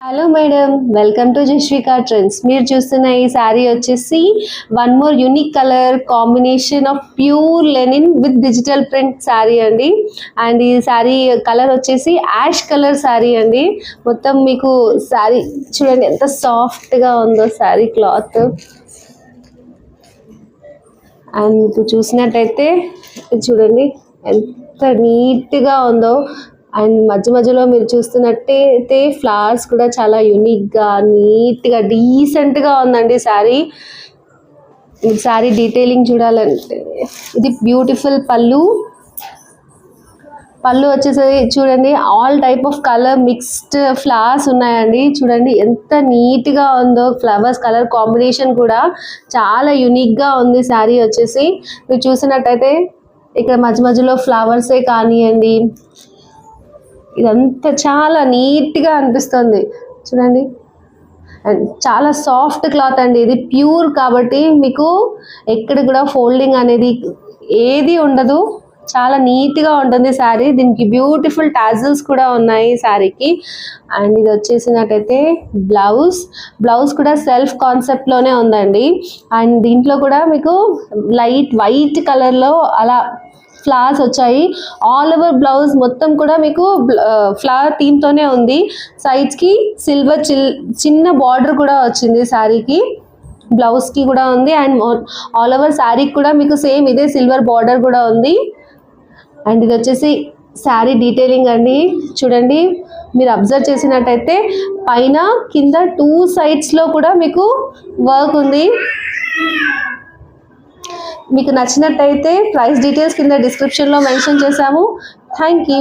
Hello madam, welcome to Jasvika trends. మీరు చూస్తున్న ఈ శారీ వచ్చేసి one more unique colour combination of pure linen with digital print sari అండి. And ఈ శారీ కలర్ వచ్చేసి యాష్ కలర్ శారీ అండి. మొత్తం మీకు శారీ చూడండి ఎంత సాఫ్ట్గా ఉందో శారీ క్లాత్. అండ్ మీకు చూసినట్టయితే చూడండి ఎంత నీట్గా ఉందో. అండ్ మధ్య మధ్యలో మీరు చూస్తున్నట్టయితే ఫ్లవర్స్ కూడా చాలా యూనిక్గా నీట్గా డీసెంట్గా ఉందండి శారీ. శారీ డీటెయిలింగ్ చూడాలంటే ఇది బ్యూటిఫుల్ పళ్ళు వచ్చేసరి చూడండి all type of colour mixed flowers ఉన్నాయండి. చూడండి ఎంత నీట్గా ఉందో. ఫ్లవర్స్ కలర్ కాంబినేషన్ కూడా చాలా యూనిక్గా ఉంది శారీ వచ్చేసి. మీరు చూసినట్టయితే ఇక్కడ మధ్య మధ్యలో ఫ్లవర్సే కానివ్వండి, ఇదంతా చాలా నీట్గా అనిపిస్తుంది చూడండి. అండ్ చాలా సాఫ్ట్ క్లాత్ అండి, ఇది ప్యూర్ కాబట్టి మీకు ఎక్కడ కూడా ఫోల్డింగ్ అనేది ఏది ఉండదు, చాలా నీట్గా ఉంటుంది శారీ. దీనికి బ్యూటిఫుల్ టాజిల్స్ కూడా ఉన్నాయి శారీకి. అండ్ ఇది వచ్చేసినట్టయితే బ్లౌజ్ కూడా సెల్ఫ్ కాన్సెప్ట్లోనే ఉందండి. అండ్ దీంట్లో కూడా మీకు లైట్ వైట్ కలర్లో అలా ఫ్లవర్స్ వచ్చాయి. ఆల్ ఓవర్ బ్లౌజ్ మొత్తం కూడా మీకు ఫ్లవర్ థీమ్తోనే ఉంది. సైడ్స్కి సిల్వర్ చిన్న బార్డర్ కూడా వచ్చింది శారీకి, బ్లౌజ్కి కూడా ఉంది. అండ్ ఆల్ ఓవర్ శారీకి కూడా మీకు సేమ్ ఇదే సిల్వర్ బార్డర్ కూడా ఉంది. అండ్ ఇది వచ్చేసి శారీ డీటెయిలింగ్ అండి. చూడండి మీరు అబ్జర్వ్ చేసినట్టయితే పైన కింద 2 సైడ్స్లో కూడా మీకు వర్క్ ఉంది. మీకు నచ్చినట్టయితే ప్రైస్ డీటెయిల్స్ కింద డిస్క్రిప్షన్లో మెన్షన్ చేశాము. Thank you.